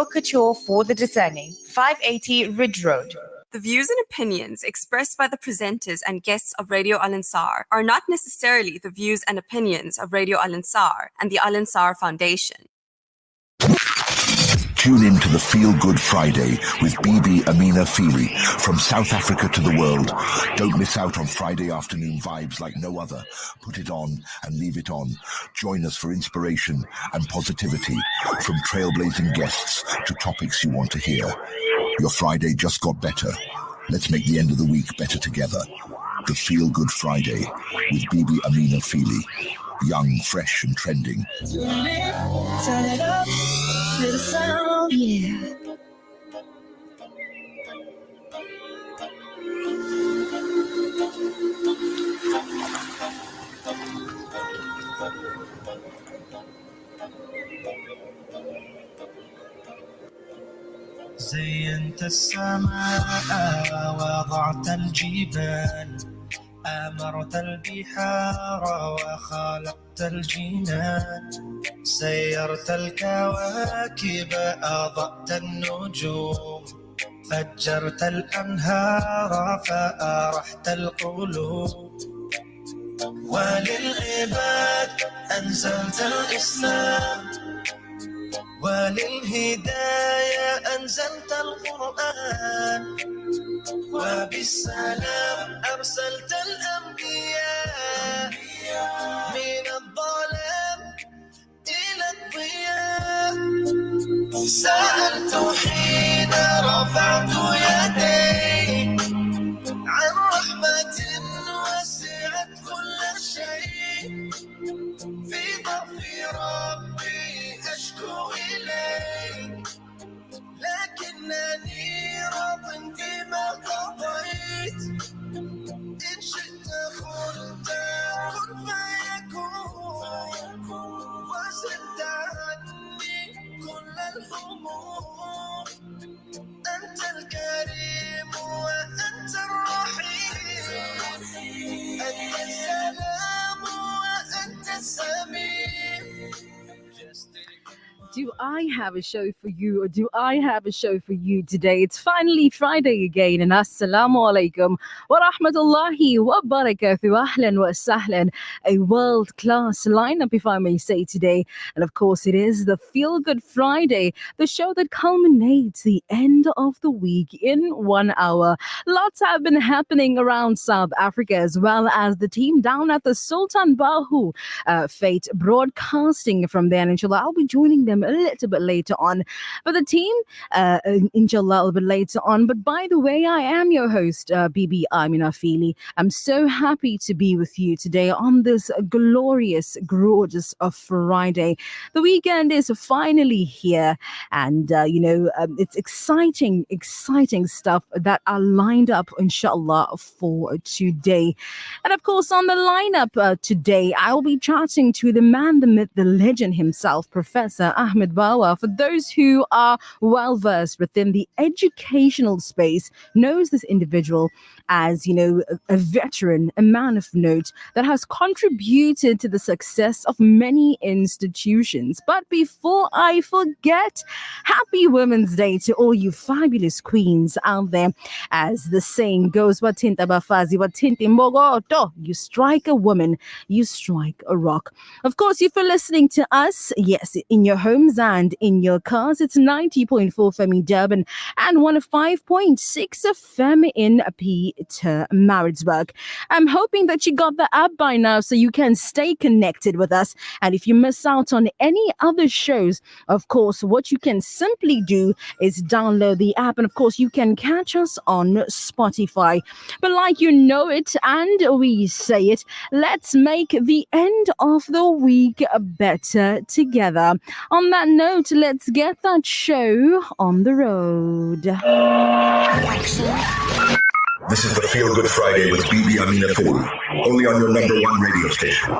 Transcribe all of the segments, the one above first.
Couture for the discerning, 580 Ridge Road. The views and opinions expressed by the presenters and guests of Radio Al Ansar are not necessarily the views and opinions of Radio Al Ansar and the Al Ansar Foundation. Tune in to the Feel Good Friday with Bibi Amina Feely from South Africa to the world. Don't miss out on Friday afternoon vibes like no other. Put it on and leave it on. Join us for inspiration and positivity, from trailblazing guests to topics you want to hear. Your Friday just got better. Let's make the end of the week better together. The Feel Good Friday with Bibi Amina Feely. Young, fresh and trending. Turn it up to the sound. Yeah. زينت السماء وضعت الجبال أمرت البحار وخلقت الجنان سيرت الكواكب أضأت النجوم فجرت الأنهار فأرحت القلوب وللعباد أنزلت الإسلام وللهداية أنزلت القرآن وبالسلام أرسلت الأنبياء من الظلام إلى الضياء سألت حين رفعت يدي عن رحمة وسعت كل شيء في ضعف ربي أشكو إليك لكنني راض بما قضيت إن شئت قلت كن فيكون وزدت عني كل الهموم أنت الكريم وأنت الرحيم أنت السلام وأنت السميع. Do I have a show for you, or do I have a show for you today? It's finally Friday again, and assalamu alaikum wa rahmatullahi wa barakatuh. Ahlan wa sahlan. A world-class lineup, if I may say, today. And of course, it is the Feel Good Friday, the show that culminates the end of the week in 1 hour. Lots have been happening around South Africa, as well as the team down at the Sultan Bahu Fate broadcasting from there. And inshallah, I'll be joining them a little bit later on. But the team, inshallah, a little bit later on. But by the way, I am your host, Bibi Amina Feely. I'm so happy to be with you today on this glorious, gorgeous Friday. The weekend is finally here, and it's exciting stuff that are lined up, inshallah, for today. And of course, on the lineup today, I'll be chatting to the man, the myth, the legend himself, Professor Ahmed Bawa. For those who are well versed within the educational space, knows this individual as, a veteran, a man of note that has contributed to the success of many institutions. But before I forget, happy Women's Day to all you fabulous queens out there. As the saying goes, watinta bafazi, watinti mogoto. You strike a woman, you strike a rock. Of course, if you're listening to us, yes, in your homes and in your cars, it's 90.4 FM Durban and 105.6 FM in Peter Maritzburg. I'm hoping that you got the app by now so you can stay connected with us. And if you miss out on any other shows, of course, what you can simply do is download the app. And of course, you can catch us on Spotify. But like you know it, and we say it, let's make the end of the week better together. On that note, let's get that show on the road. This is the Feel Good Friday with Bibi Amina Feely, only on your number one radio station.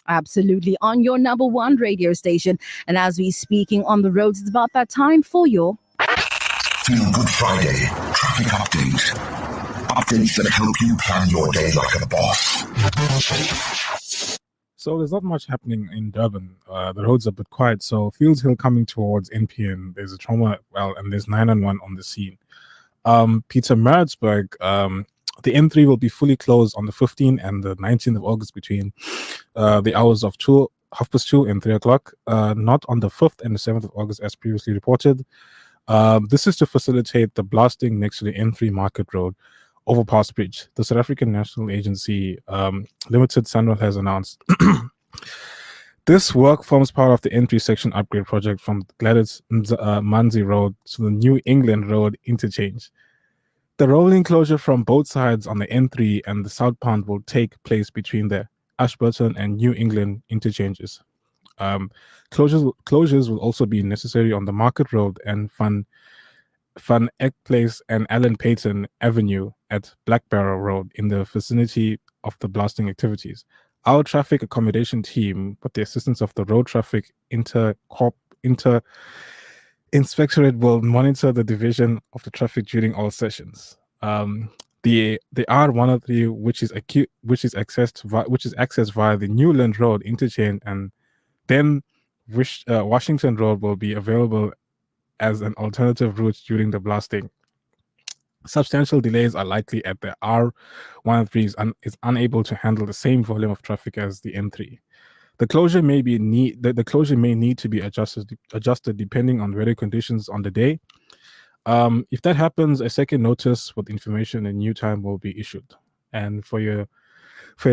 Absolutely, on your number one radio station. And as we're speaking on the roads, it's about that time for your Feel Good Friday traffic update. Updates that help you plan your day like a boss. So there's not much happening in Durban. The roads are a bit quiet. So Fields Hill coming towards NPN, there's a trauma, and there's 911 on the scene. Pietermaritzburg, the N3 will be fully closed on the 15th and the 19th of August between the hours of 2:30 and 3 o'clock, not on the 5th and the 7th of August as previously reported. This is to facilitate the blasting next to the N3 Market Road overpass bridge. The South African National Agency Limited, SANRAL, has announced. This work forms part of the N3 section upgrade project from Gladys Manzi Road to the New England Road interchange. The rolling closure from both sides on the N3 and the southbound will take place between the Ashburton and New England interchanges. Closures will also be necessary on the Market Road and Van Eck Place and Allen Payton Avenue at Black Barrow Road in the vicinity of the blasting activities. Our traffic accommodation team, with the assistance of the Road Traffic Inspectorate, will monitor the division of the traffic during all sessions. The R103, which is accessed via the Newland Road interchange, and then Washington Road will be available as an alternative route during the blasting. Substantial delays are likely at the R103 is unable to handle the same volume of traffic as the N3. The closure may need to be adjusted depending on weather conditions on the day. If that happens, a second notice with information and new time will be issued. And for your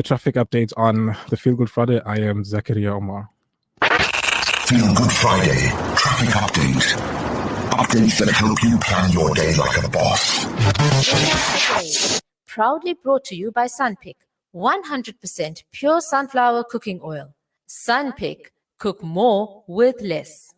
traffic updates on the Feel Good Friday, I am Zakaria Omar. Feel Good Friday traffic update. Updates that help you plan your day like a boss. Proudly brought to you by Sunpick, 100% pure sunflower cooking oil. Sunpick, cook more with less.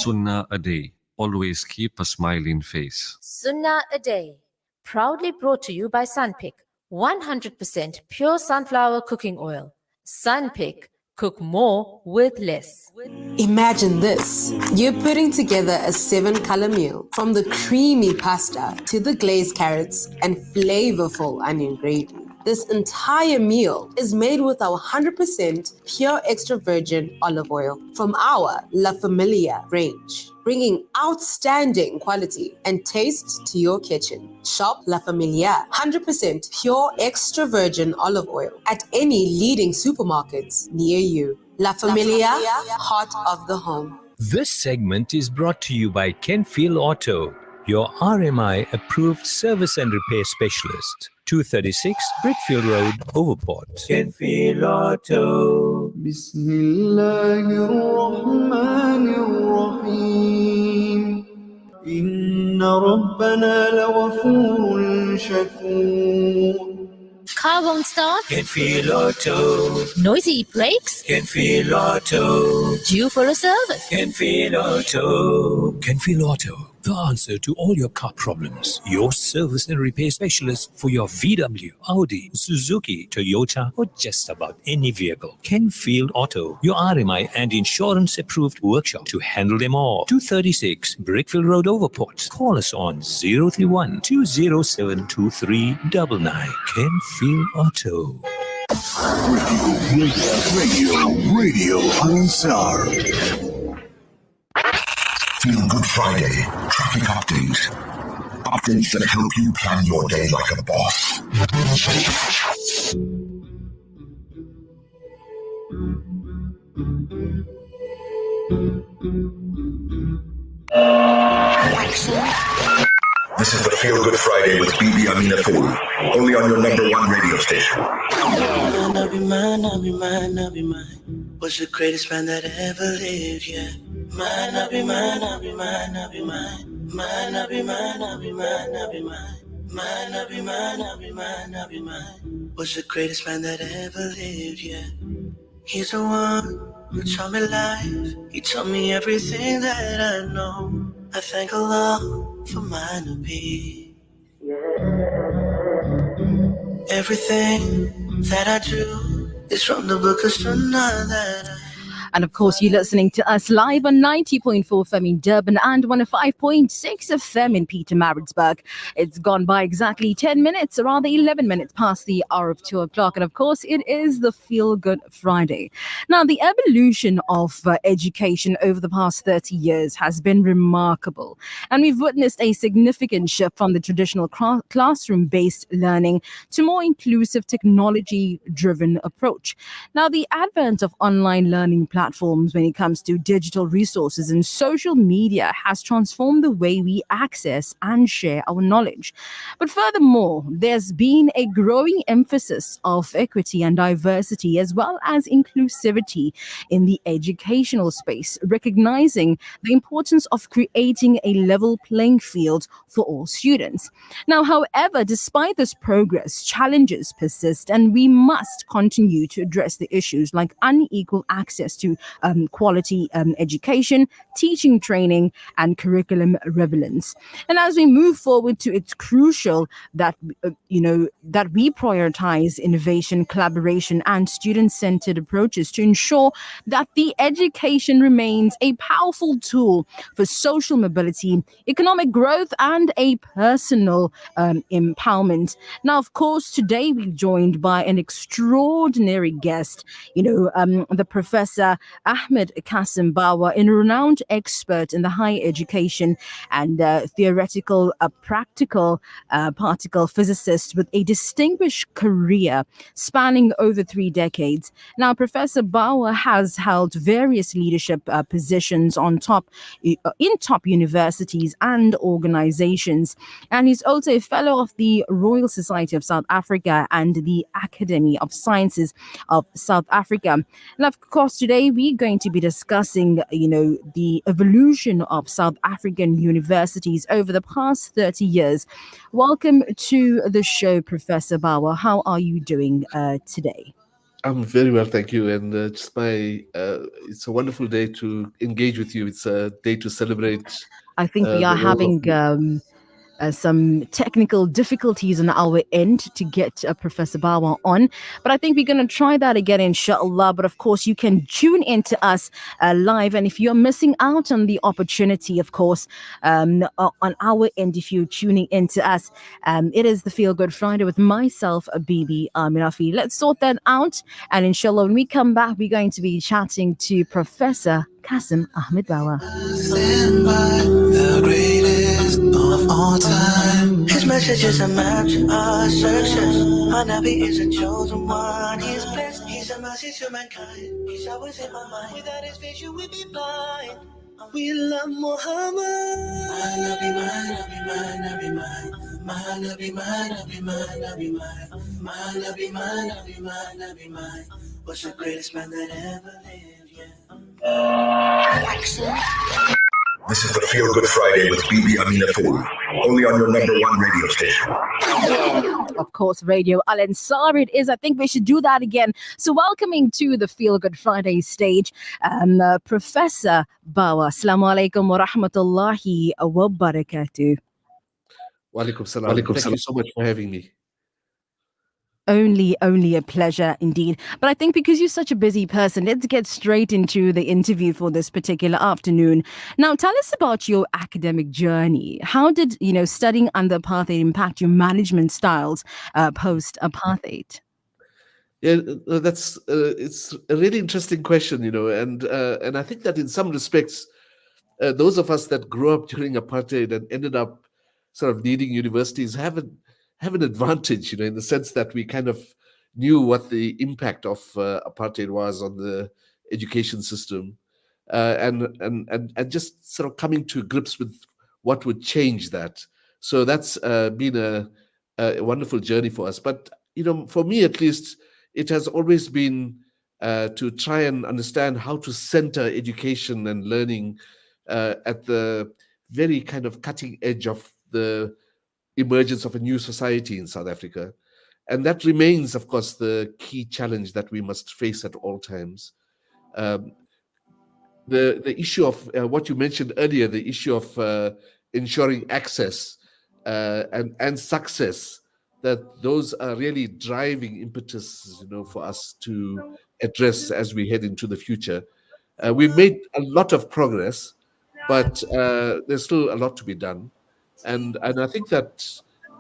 Sunnah a day. Always keep a smiling face. Sunnah a day. Proudly brought to you by Sunpick, 100% pure sunflower cooking oil. Sunpick, cook more with less. Imagine this. You're putting together a 7-color meal, from the creamy pasta to the glazed carrots and flavorful onion gravy. This entire meal is made with our 100% pure extra virgin olive oil from our La Familia range, bringing outstanding quality and taste to your kitchen. Shop La Familia 100% pure extra virgin olive oil at any leading supermarkets near you. La Familia, heart of the home. This segment is brought to you by Kenfield Auto, your RMI approved service and repair specialist. 236 Brickfield Road, Overport. Kenfield Auto. Bismillahirrahmanirrahim. Inna Rabbana lawafurun shakur. Car won't start? Kenfield Auto. Noisy brakes? Kenfield Auto. Due for a service? Kenfield Auto. Kenfield Auto, the answer to all your car problems. Your service and repair specialist for your VW, Audi, Suzuki, Toyota, or just about any vehicle. Kenfield Auto, your RMI and insurance approved workshop to handle them all. 236 Brickfield Road, Overport. Call us on 031 207 2399. Kenfield Auto. Radio Ansar. Feel Good Friday traffic update. Updates that help you plan your day like a boss. This is the Feel Good Friday with Bibi Amina Fool, only on your number one radio station. I'll be mine, I'll be mine, I'll be mine. Was the greatest man that ever lived, yeah. Mine, I'll be mine, I'll be mine, I'll be mine. Mine, I'll be mine, I'll be mine, I'll be mine. Mine, I'll be mine, I'll be mine, I'll be mine. Was the greatest man that ever lived, yeah. He's the one who taught me life. He taught me everything that I know. I thank Allah for my Nabi. Everything that I do is from the book of Sunnah that And of course, you're listening to us live on 90.4 FM in Durban and 105.6 FM in Pietermaritzburg. It's gone by exactly 10 minutes, or rather 11 minutes past the hour of 2 o'clock. And of course, it is the Feel Good Friday. Now, the evolution of education over the past 30 years has been remarkable. And we've witnessed a significant shift from the traditional classroom-based learning to more inclusive technology-driven approach. Now, the advent of online learning platforms when it comes to digital resources and social media has transformed the way we access and share our knowledge. But furthermore, there's been a growing emphasis of equity and diversity as well as inclusivity in the educational space, recognizing the importance of creating a level playing field for all students. Now, however, despite this progress, challenges persist, and we must continue to address the issues like unequal access to quality education, teaching training, and curriculum relevance. And as we move forward, it's crucial that that we prioritize innovation, collaboration, and student-centered approaches to ensure that the education remains a powerful tool for social mobility, economic growth, and a personal empowerment. Now, of course, today we're joined by an extraordinary guest, the Professor Ahmed Cassim Bawa, a renowned expert in the higher education and theoretical, practical particle physicist with a distinguished career spanning over 3 decades. Now, Professor Bawa has held various leadership positions in top universities and organizations, and he's also a fellow of the Royal Society of South Africa and the Academy of Sciences of South Africa. And of course, today we're going to be discussing, the evolution of South African universities over the past 30 years. Welcome to the show, Professor Bawa. How are you doing today? I'm very well, thank you. And it's a wonderful day to engage with you. It's a day to celebrate. I think we are having some technical difficulties on our end to get Professor Bawa on, but I think we're going to try that again, inshallah. But of course, you can tune into us live, and if you're missing out on the opportunity, of course, on our end, if you're tuning into us, it is the Feel Good Friday with myself, Bibi Amirafi. Let's sort that out, and inshallah, when we come back, we're going to be chatting to Professor Cassim Ahmed Bawa. The greatest of all time. His message is a map to our success. My Nabi is a chosen one. He's blessed. He's a mercy to mankind. He's always in my mind. Without his vision, we'd be blind. We love Muhammad. My Nabi, my Nabi, my Nabi, my Nabi, my Nabi, my Nabi, my Nabi, my Nabi, my Nabi, my was the greatest man that ever lived. Yeah. This is the Feel Good Friday with Bibi Amina Fool, only on your #1 radio station. Of course, Radio Al Ansar it is. I think we should do that again. So welcoming to the Feel Good Friday stage, Professor Bawa. Assalamu alaikum wa rahmatullahi wa barakatuh. Wa alaikum salam. Thank you so much for having me. Only a pleasure indeed. But I think because you're such a busy person, let's get straight into the interview for this particular afternoon. Now, tell us about your academic journey. How did, studying under apartheid impact your management styles post-apartheid? Yeah, that's it's a really interesting question, and I think that in some respects, those of us that grew up during apartheid and ended up sort of leading universities have an advantage, in the sense that we kind of knew what the impact of apartheid was on the education system, and just sort of coming to grips with what would change that. So that's been a wonderful journey for us. But for me at least, it has always been to try and understand how to center education and learning at the very kind of cutting edge of the emergence of a new society in South Africa. And that remains, of course, the key challenge that we must face at all times. The issue of what you mentioned earlier, the issue of ensuring access and success, that those are really driving impetus, for us to address as we head into the future. We've made a lot of progress, but there's still a lot to be done. And I think that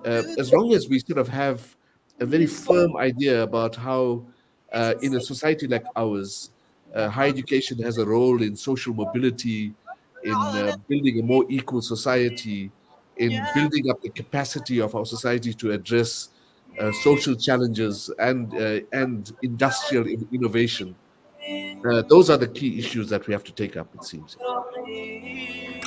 as long as we sort of have a very firm idea about how, in a society like ours, higher education has a role in social mobility, in building a more equal society, in building up the capacity of our society to address social challenges and industrial innovation. Those are the key issues that we have to take up, it seems.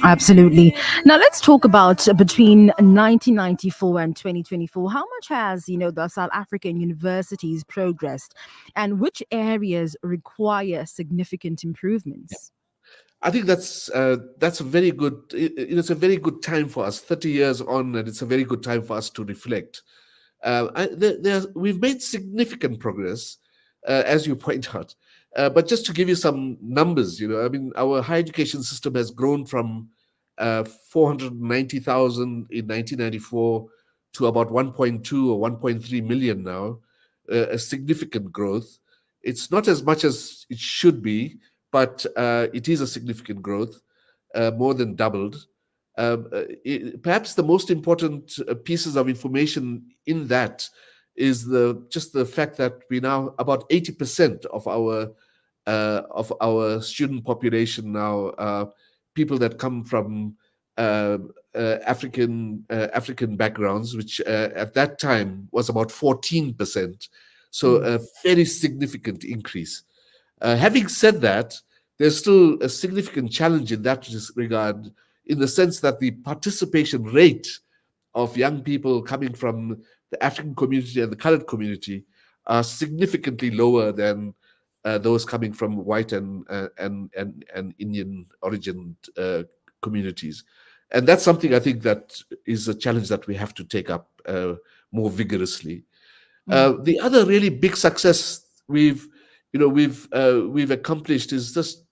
Absolutely. Now let's talk about between 1994 and 2024. How much has the South African universities progressed, and which areas require significant improvements? I think that's a very good. It's a very good time for us. 30 years on, and it's a very good time for us to reflect. We've made significant progress, as you point out. But just to give you some numbers, I mean, our higher education system has grown from 490,000 in 1994 to about 1.2 or 1.3 million now, a significant growth. It's not as much as it should be, but it is a significant growth, more than doubled. Perhaps the most important pieces of information in that is just the fact that we now about 80% of our student population now are people that come from African backgrounds, which at that time was about 14%. So a very significant increase. Having said that, there's still a significant challenge in that regard, in the sense that the participation rate of young people coming from the African community and the colored community are significantly lower than those coming from white and Indian origin communities. And that's something I think that is a challenge that we have to take up more vigorously. The other really big success we've accomplished is just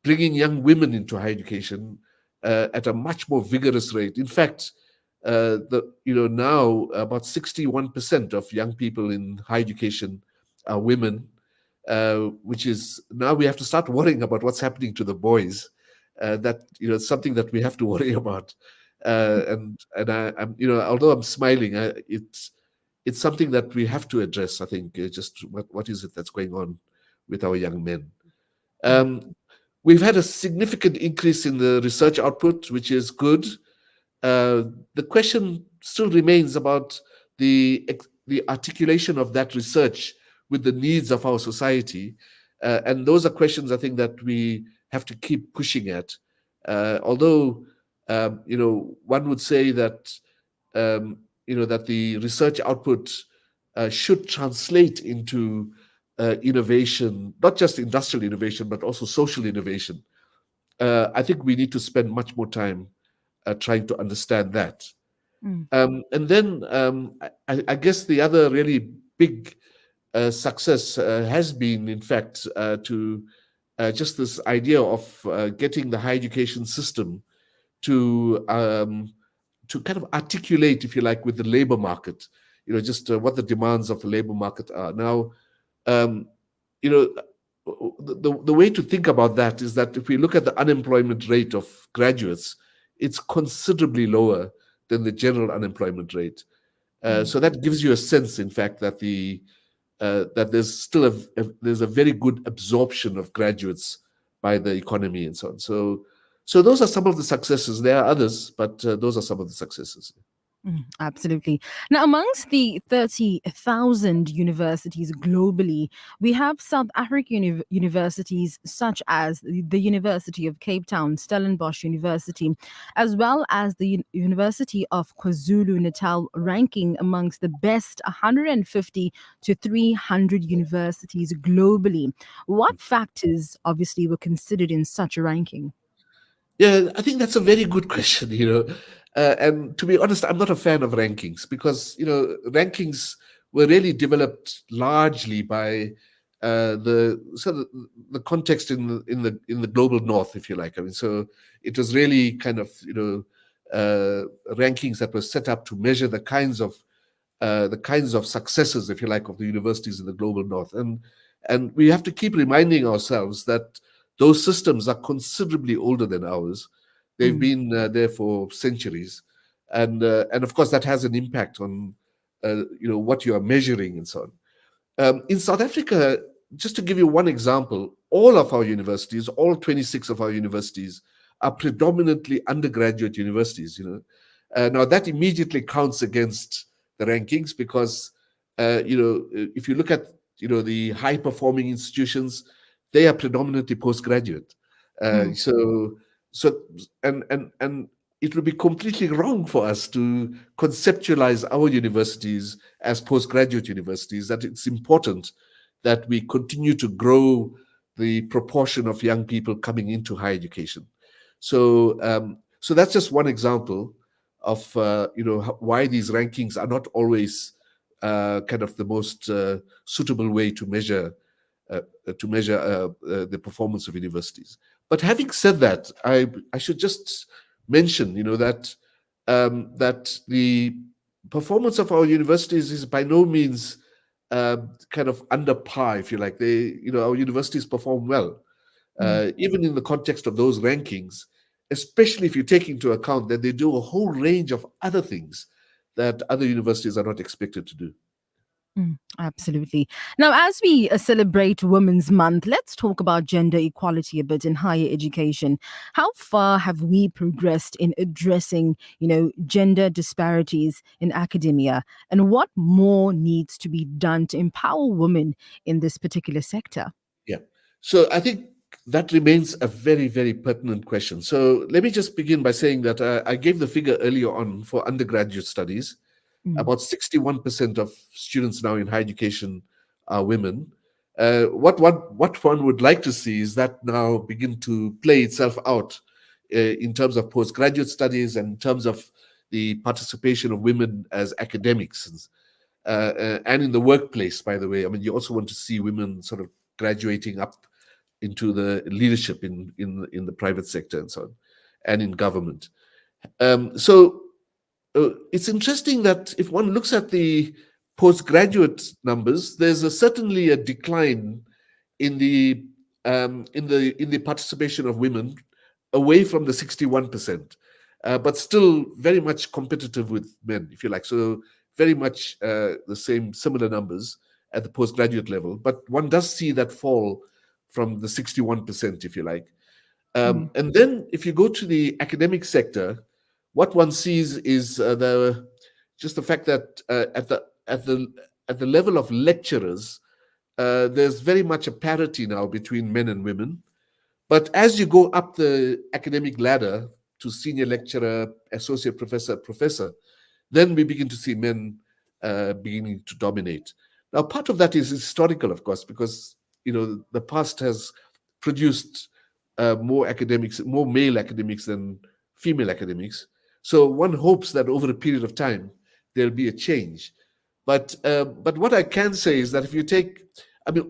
bringing young women into higher education at a much more vigorous rate. In fact, now about 61% of young people in higher education are women, which is now we have to start worrying about what's happening to the boys. That something that we have to worry about. And I'm although I'm smiling, it's something that we have to address. I think just what is it that's going on with our young men. We've had a significant increase in the research output, which is good. The question still remains about the articulation of that research with the needs of our society. And those are questions I think that we have to keep pushing at. Although, one would say that, that the research output should translate into innovation, not just industrial innovation, but also social innovation. I think we need to spend much more time trying to understand that. And then I guess the other really big success has been, in fact, to just this idea of getting the higher education system to kind of articulate, if you like, with the labor market, just what the demands of the labor market are. Now, the way to think about that is that if we look at the unemployment rate of graduates, it's considerably lower than the general unemployment rate. So that gives you a sense, in fact, that that there's still there's a very good absorption of graduates by the economy and so on. So those are some of the successes. There are others, but those are some of the successes. Absolutely. Now, amongst the 30,000 universities globally, we have South African universities such as the University of Cape Town, Stellenbosch University, as well as the University of KwaZulu-Natal, ranking amongst the best 150 to 300 universities globally. What factors, obviously, were considered in such a ranking? Yeah, I think that's a very good question, and to be honest, I'm not a fan of rankings because, rankings were really developed largely by the context in the global north, if you like. I mean, so it was really kind of, rankings that were set up to measure the kinds of successes, if you like, of the universities in the global north. And we have to keep reminding ourselves that those systems are considerably older than ours. They've been there for centuries, and of course that has an impact on what you are measuring and so on. In South Africa, just to give you one example, all of our universities, all 26 of our universities, are predominantly undergraduate universities. Now that immediately counts against the rankings because if you look at the high performing institutions, they are predominantly postgraduate. So and it would be completely wrong for us to conceptualize our universities as postgraduate universities. That it's important that we continue to grow the proportion of young people coming into higher education. So that's just one example of why these rankings are not always kind of the most suitable way to measure the performance of universities. But having said that, I should just mention, that that the performance of our universities is by no means kind of under par, if you like. Our universities perform well, even in the context of those rankings, especially if you take into account that they do a whole range of other things that other universities are not expected to do. Absolutely. Now, as we celebrate Women's Month, let's talk about gender equality a bit in higher education. How far have we progressed in addressing, gender disparities in academia, and what more needs to be done to empower women in this particular sector? Yeah. So I think that remains a very, very pertinent question. So let me just begin by saying that I gave the figure earlier on for undergraduate studies. About 61% of students now in higher education are women. What one would like to see is that now begin to play itself out in terms of postgraduate studies and in terms of the participation of women as academics and in the workplace, by the way. I mean, you also want to see women sort of graduating up into the leadership in the private sector and so on, and in government. It's interesting that if one looks at the postgraduate numbers, there's certainly a decline in the participation of women away from the 61%, but still very much competitive with men, if you like. So very much similar numbers at the postgraduate level, but one does see that fall from the 61%, if you like. And then if you go to the academic sector, what one sees is just the fact that at the level of lecturers, there's very much a parity now between men and women. But as you go up the academic ladder to senior lecturer, associate professor, then we begin to see men beginning to dominate. Now, part of that is historical, of course, because the past has produced more male academics than female academics. So one hopes that over a period of time there'll be a change. But what I can say is that if you take,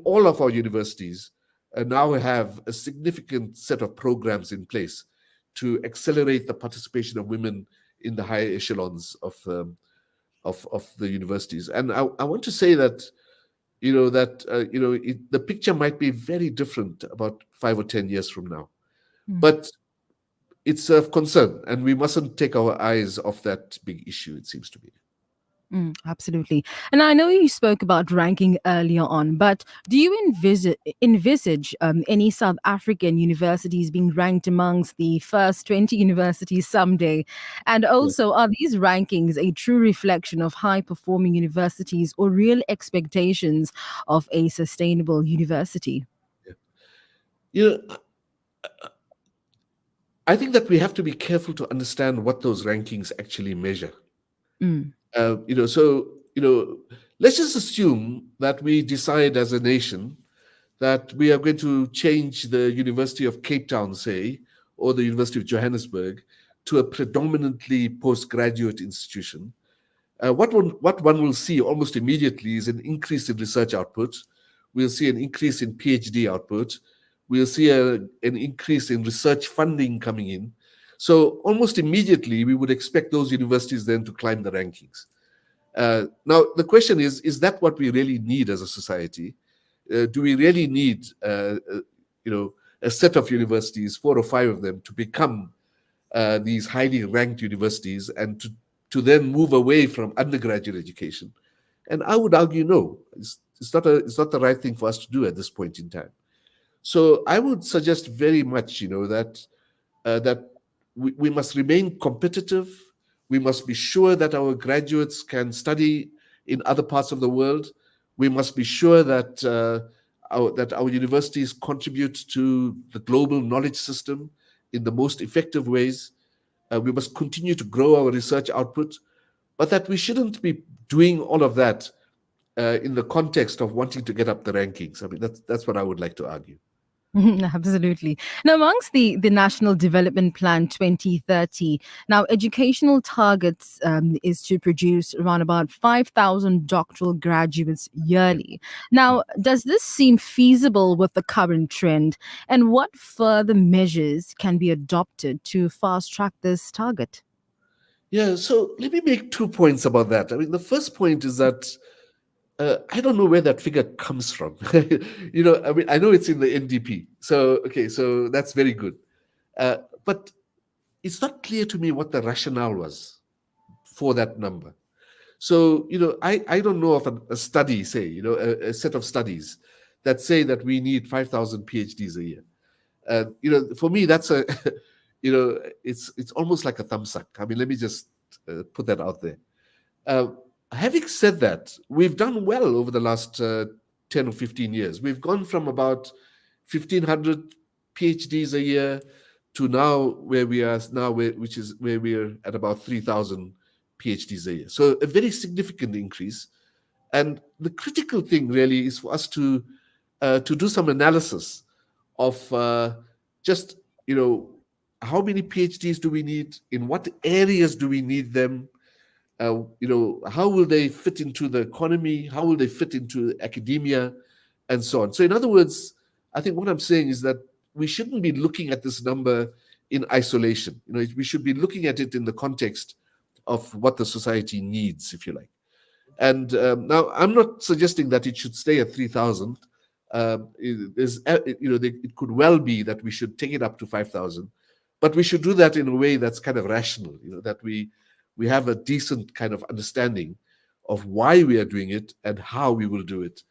all of our universities now have a significant set of programs in place to accelerate the participation of women in the higher echelons of the universities. And I want to say that the picture might be very different about 5 or 10 years from now, but it's of concern, and we mustn't take our eyes off that big issue, it seems to be. Absolutely. And I know you spoke about ranking earlier on, but do you envisage any South African universities being ranked amongst the first 20 universities someday? And also, are these rankings a true reflection of high-performing universities or real expectations of a sustainable university? I think that we have to be careful to understand what those rankings actually measure. Let's just assume that we decide as a nation that we are going to change the University of Cape Town, say, or the University of Johannesburg to a predominantly postgraduate institution. What one will see almost immediately is an increase in research output. We'll see an increase in PhD output. We'll see an increase in research funding coming in. So almost immediately, we would expect those universities then to climb the rankings. Now, the question is that what we really need as a society? Do we really need, a a set of universities, 4 or 5 of them, to become these highly ranked universities and to then move away from undergraduate education. And I would argue, no, it's not the right thing for us to do at this point in time. So I would suggest very much, that we must remain competitive. We must be sure that our graduates can study in other parts of the world. We must be sure that our universities contribute to the global knowledge system in the most effective ways. We must continue to grow our research output, but that we shouldn't be doing all of that in the context of wanting to get up the rankings. I mean, that's what I would like to argue. Absolutely. Now, amongst the National Development Plan 2030, now educational targets is to produce around about 5,000 doctoral graduates yearly. Now, does this seem feasible with the current trend? And what further measures can be adopted to fast track this target? Yeah, so let me make 2 points about that. I mean, the first point is that I don't know where that figure comes from. I mean, I know it's in the NDP. So, okay, so that's very good. But it's not clear to me what the rationale was for that number. So, I don't know of a study, say, a set of studies that say that we need 5,000 PhDs a year. For me, that's it's almost like a thumbs up. I mean, let me just put that out there. Having said that, we've done well over the last 10 or 15 years. We've gone from about 1,500 PhDs a year to now where we are now, which is where we are at about 3,000 PhDs a year. So a very significant increase. And the critical thing really is for us to do some analysis of just, how many PhDs do we need? In what areas do we need them? How will they fit into the economy? How will they fit into academia, and so on? So, in other words, I think what I'm saying is that we shouldn't be looking at this number in isolation. We should be looking at it in the context of what the society needs, if you like. And now, I'm not suggesting that it should stay at 3,000. It could well be that we should take it up to 5,000, but we should do that in a way that's kind of rational. That we have a decent kind of understanding of why we are doing it and how we will do it.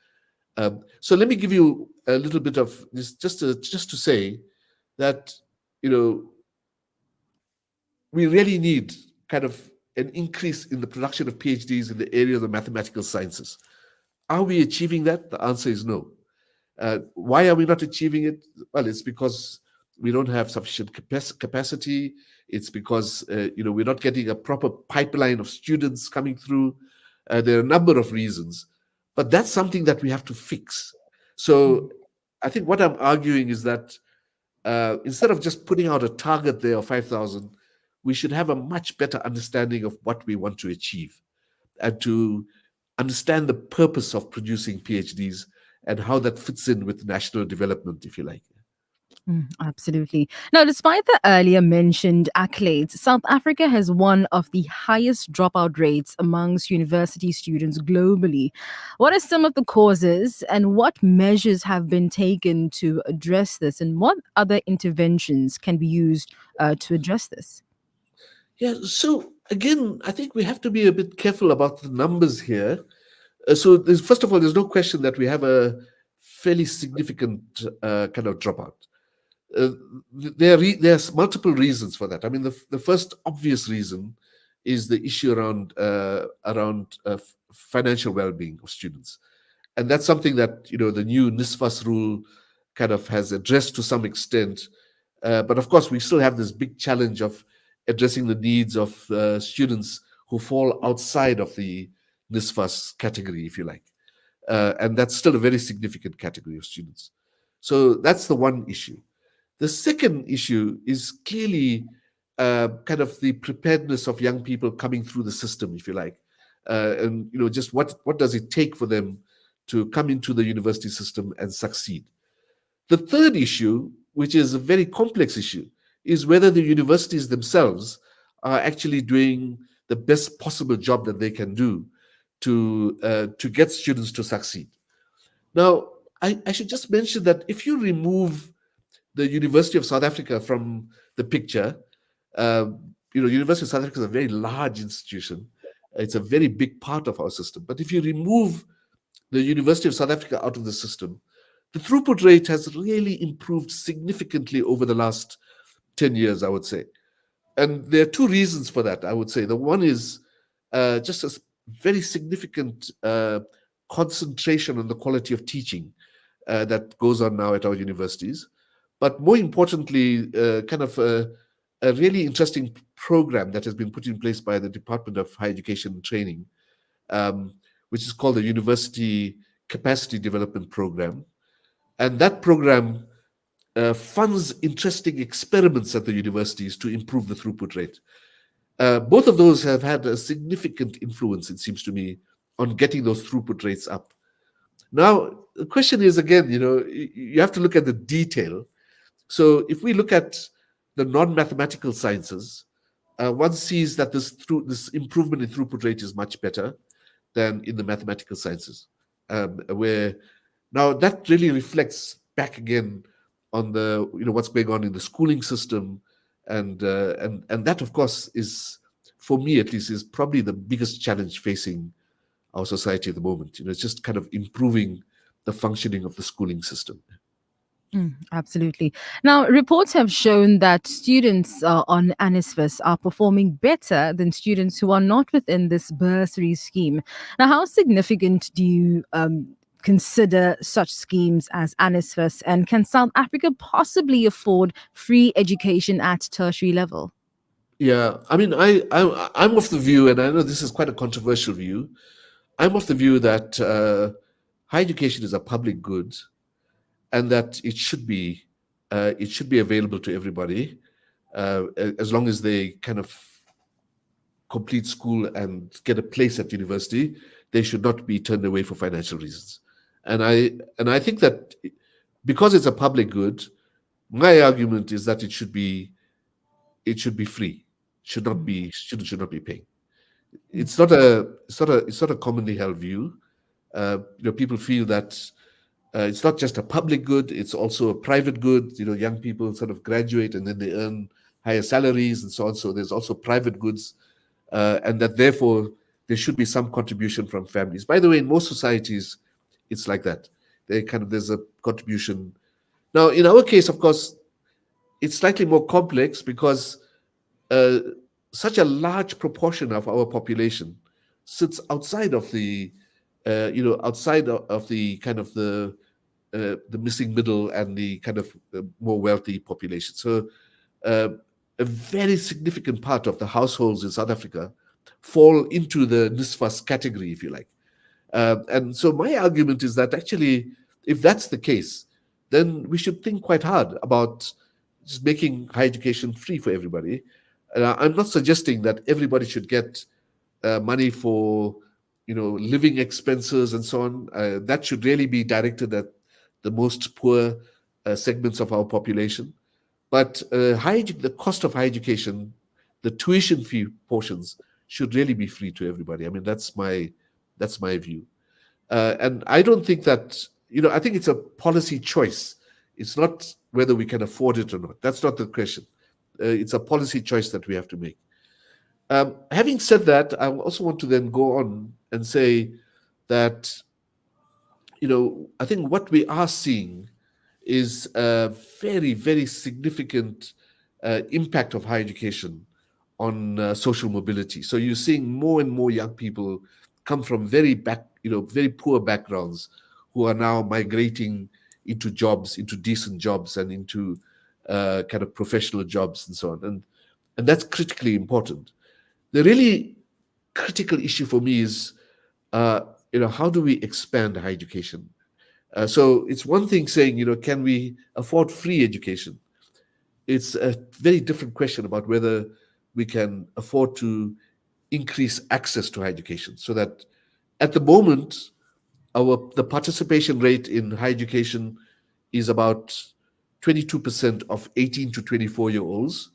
So let me give you a little bit of this, just to say that we really need kind of an increase in the production of PhDs in the area of the mathematical sciences. Are we achieving that? The answer is no. Why are we not achieving it? Well, it's because we don't have sufficient capacity. It's because we're not getting a proper pipeline of students coming through. There are a number of reasons, but that's something that we have to fix. So I think what I'm arguing is that instead of just putting out a target there of 5,000, we should have a much better understanding of what we want to achieve and to understand the purpose of producing PhDs and how that fits in with national development, if you like. Absolutely. Now, despite the earlier mentioned accolades, South Africa has one of the highest dropout rates amongst university students globally. What are some of the causes and what measures have been taken to address this, and what other interventions can be used to address this? Yeah, so again, I think we have to be a bit careful about the numbers here. So first of all, there's no question that we have a fairly significant kind of dropout. There's multiple reasons for that. I mean, the first obvious reason is the issue around financial well-being of students, and that's something that the new NSFAS rule kind of has addressed to some extent. But of course, we still have this big challenge of addressing the needs of students who fall outside of the NSFAS category, if you like, and that's still a very significant category of students. So that's the one issue. The second issue is clearly kind of the preparedness of young people coming through the system, if you like, and just what does it take for them to come into the university system and succeed. The third issue, which is a very complex issue, is whether the universities themselves are actually doing the best possible job that they can do to get students to succeed. Now, I should just mention that if you remove the University of South Africa from the picture, University of South Africa is a very large institution. It's a very big part of our system. But if you remove the University of South Africa out of the system, the throughput rate has really improved significantly over the last 10 years, I would say. And there are two reasons for that, I would say. The one is just a very significant concentration on the quality of teaching that goes on now at our universities. But more importantly, kind of a really interesting program that has been put in place by the Department of Higher Education and Training, which is called the University Capacity Development Program. And that program funds interesting experiments at the universities to improve the throughput rate. Both of those have had a significant influence, it seems to me, on getting those throughput rates up. Now, the question is, again, you have to look at the detail. So if we look at the non-mathematical sciences, one sees that this improvement in throughput rate is much better than in the mathematical sciences, where now that really reflects back again on the what's going on in the schooling system, and that, of course, is, for me at least, is probably the biggest challenge facing our society at the moment. It's just kind of improving the functioning of the schooling system. Absolutely. Now, reports have shown that students on ANSFAS are performing better than students who are not within this bursary scheme. Now, how significant do you consider such schemes as ANSFAS, and can South Africa possibly afford free education at tertiary level? Yeah, I mean, I'm of the view, and I know this is quite a controversial view, I'm of the view that higher education is a public good, and that it should be available to everybody, as long as they kind of complete school and get a place at university. They should not be turned away for financial reasons. And I think that because it's a public good, my argument is that it should be free. Should not be paying. It's not a commonly held view. People feel that it's not just a public good; it's also a private good. Young people sort of graduate and then they earn higher salaries and so on. So there's also private goods, and that therefore there should be some contribution from families. By the way, in most societies, it's like that. There's a contribution. Now, in our case, of course, it's slightly more complex because such a large proportion of our population sits outside of the, outside of the kind of the missing middle and the kind of more wealthy population. So a very significant part of the households in South Africa fall into the NSFAS category, if you like. And so my argument is that actually, if that's the case, then we should think quite hard about just making higher education free for everybody. I'm not suggesting that everybody should get money for, living expenses and so on. That should really be directed at the most poor segments of our population. But the cost of higher education, the tuition fee portions, should really be free to everybody. I mean, that's my view. And I don't think that, I think it's a policy choice. It's not whether we can afford it or not. That's not the question. It's a policy choice that we have to make. Having said that, I also want to then go on and say that, I think what we are seeing is a very, very significant impact of higher education on social mobility. So you're seeing more and more young people come from very poor backgrounds who are now migrating into jobs, into decent jobs, and into kind of professional jobs and so on. And that's critically important. The really critical issue for me is, how do we expand higher education? So it's one thing saying, can we afford free education? It's a very different question about whether we can afford to increase access to higher education. So that at the moment, the participation rate in higher education is about 22% of 18 to 24-year-olds.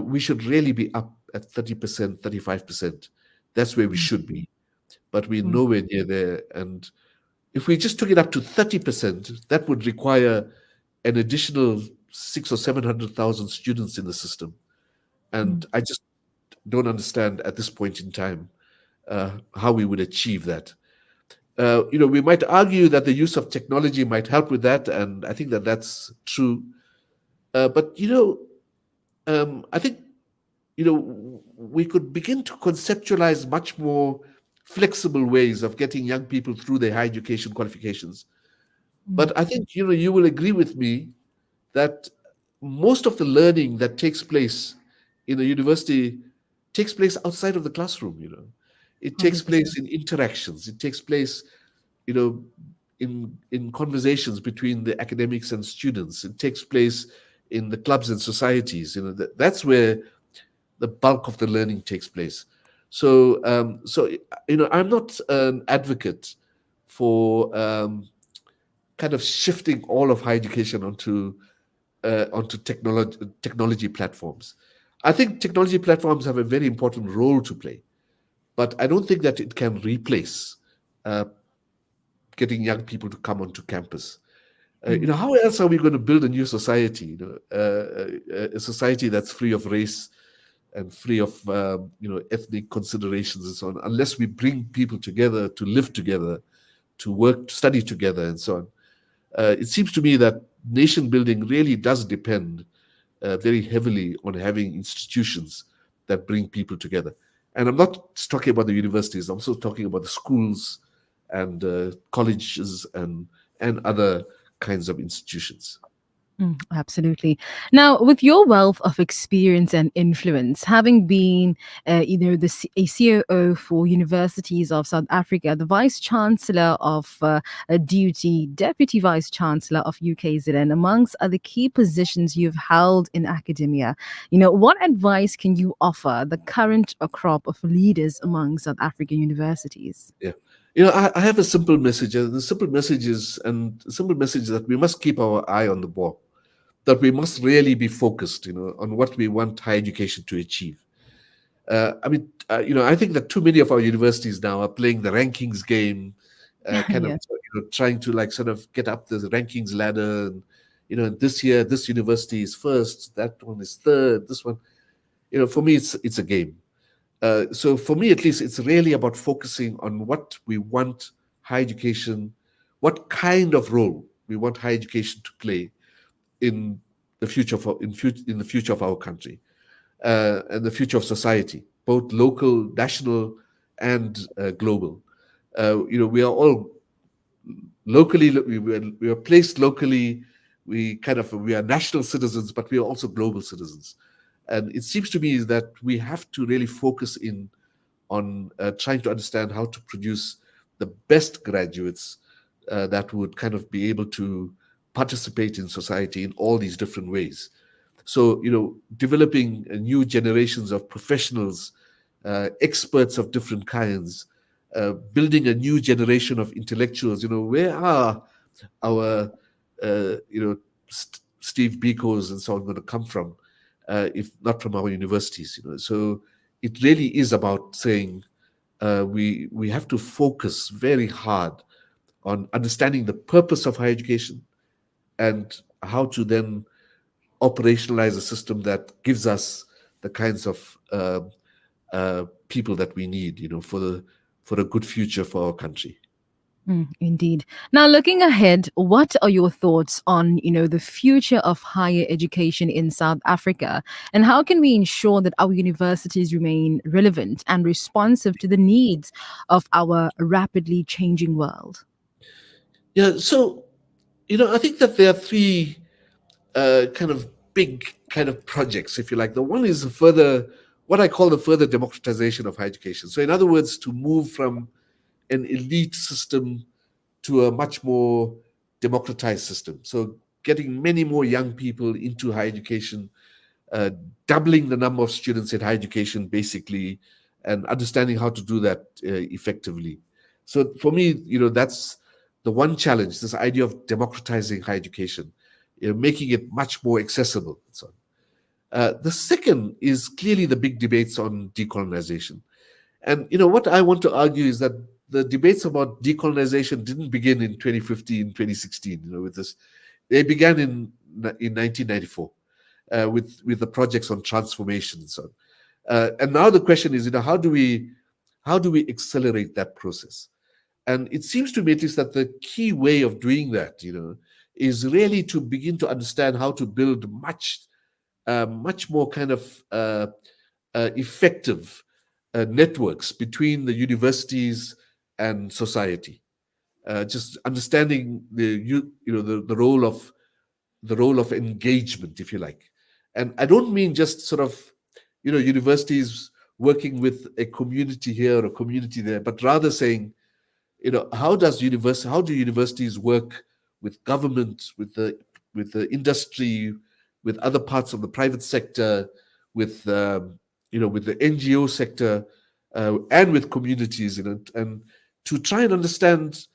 We should really be up at 30%, 35%. That's where we should be. But we're nowhere near there. And if we just took it up to 30%, that would require an additional 6 or 700,000 students in the system, and I just don't understand at this point in time how we would achieve that. We might argue that the use of technology might help with that, and I think that that's true. But I think we could begin to conceptualize much more flexible ways of getting young people through their higher education qualifications. But I think you will agree with me that most of the learning that takes place in a university takes place outside of the classroom. It takes place in interactions. It takes place, in conversations between the academics and students. It takes place in the clubs and societies. That's where the bulk of the learning takes place. So, I'm not an advocate for kind of shifting all of higher education onto technology platforms. I think technology platforms have a very important role to play, but I don't think that it can replace getting young people to come onto campus. How else are we going to build a new society? A society that's free of race and free of ethnic considerations and so on, unless we bring people together to live together, to work, to study together, and so on. It seems to me that nation building really does depend very heavily on having institutions that bring people together. And I'm not just talking about the universities. I'm also talking about the schools and colleges and other kinds of institutions. Absolutely. Now, with your wealth of experience and influence, having been, a COO for Universities of South Africa, the Vice Chancellor of Duty, Deputy Vice Chancellor of UKZN, amongst other key positions you've held in academia, what advice can you offer the current crop of leaders among South African universities? Yeah. I have a simple message. The simple message is that we must keep our eye on the ball, that we must really be focused, on what we want higher education to achieve. I think that too many of our universities now are playing the rankings game, kind of trying to sort of get up the rankings ladder. And, this year, this university is first, that one is third, this one. For me, it's a game. So for me, at least, it's really about focusing on what we want higher education, what kind of role we want higher education to play in the future of our country, and the future of society, both local, national, and global. We are all locally. We are placed locally. We are national citizens, but we are also global citizens. And it seems to me that we have to really focus in on trying to understand how to produce the best graduates that would kind of be able to participate in society in all these different ways. So, developing new generations of professionals, experts of different kinds, building a new generation of intellectuals. Where are our, Steve Bikos and so on going to come from, if not from our universities? So it really is about saying we have to focus very hard on understanding the purpose of higher education and how to then operationalize a system that gives us the kinds of people that we need, for a good future for our country. Indeed. Now, looking ahead, what are your thoughts on, the future of higher education in South Africa, and how can we ensure that our universities remain relevant and responsive to the needs of our rapidly changing world? Yeah, so, I think that there are three kind of big kind of projects, if you like. The one is what I call the further democratization of higher education. So in other words, to move from an elite system to a much more democratized system. So getting many more young people into higher education, doubling the number of students in higher education, basically, and understanding how to do that effectively. So for me, that's the one challenge, this idea of democratizing higher education, making it much more accessible. And so on. The second is clearly the big debates on decolonization. And what I want to argue is that the debates about decolonization didn't begin in 2015, 2016. With this, they began in in 1994 with the projects on transformation and so on. And now the question is, how do we accelerate that process? And it seems to me, at least, that the key way of doing that, is really to begin to understand how to build much more kind of effective networks between the universities and society. Just understanding the role of engagement, if you like. And I don't mean just sort of universities working with a community here or a community there, but rather saying, how do universities work with government, with the industry, with other parts of the private sector, with the NGO sector, and with communities, and to try and understand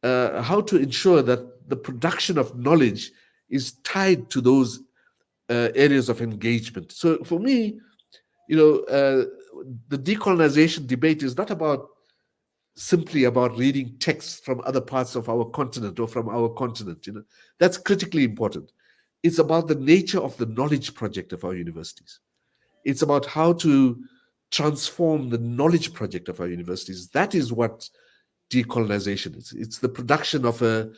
how to ensure that the production of knowledge is tied to those areas of engagement. So for me, the decolonization debate is not simply about reading texts from other parts of our continent or from our continent. That's critically important. It's about the nature of the knowledge project of our universities. It's about how to transform the knowledge project of our universities. That is what decolonization is. It's the production of a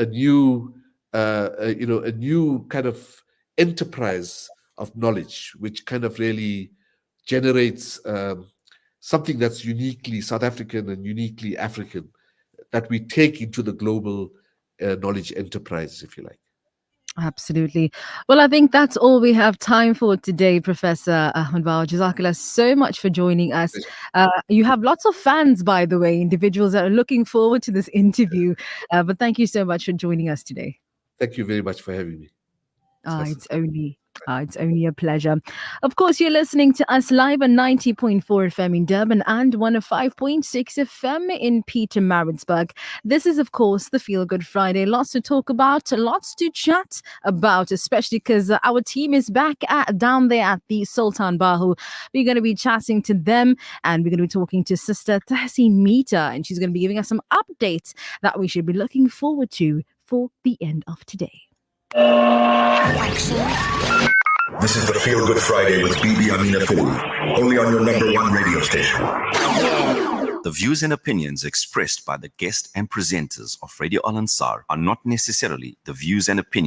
new kind of enterprise of knowledge, which kind of really generates something that's uniquely South African and uniquely African, that we take into the global knowledge enterprise, if you like. Absolutely. Well, I think that's all we have time for today, Professor Ahmed Bawa. Jazakallah so much for joining us. You have lots of fans, by the way, individuals that are looking forward to this interview. But thank you so much for joining us today. Thank you very much for having me. It's only a pleasure. Of course, you're listening to us live on 90.4 FM in Durban and 105.6 FM in Pietermaritzburg. This is, of course, the Feel Good Friday. Lots to talk about, lots to chat about, especially because our team is back down there at the Sultan Bahu. We're going to be chatting to them, and we're going to be talking to Sister Tahseen Meeta, and she's going to be giving us some updates that we should be looking forward to for the end of today. This is the Feel Good Friday with Bibi Amina Philly, only on your #1 radio station. The views and opinions expressed by the guest and presenters of Radio Al Ansar are not necessarily the views and opinions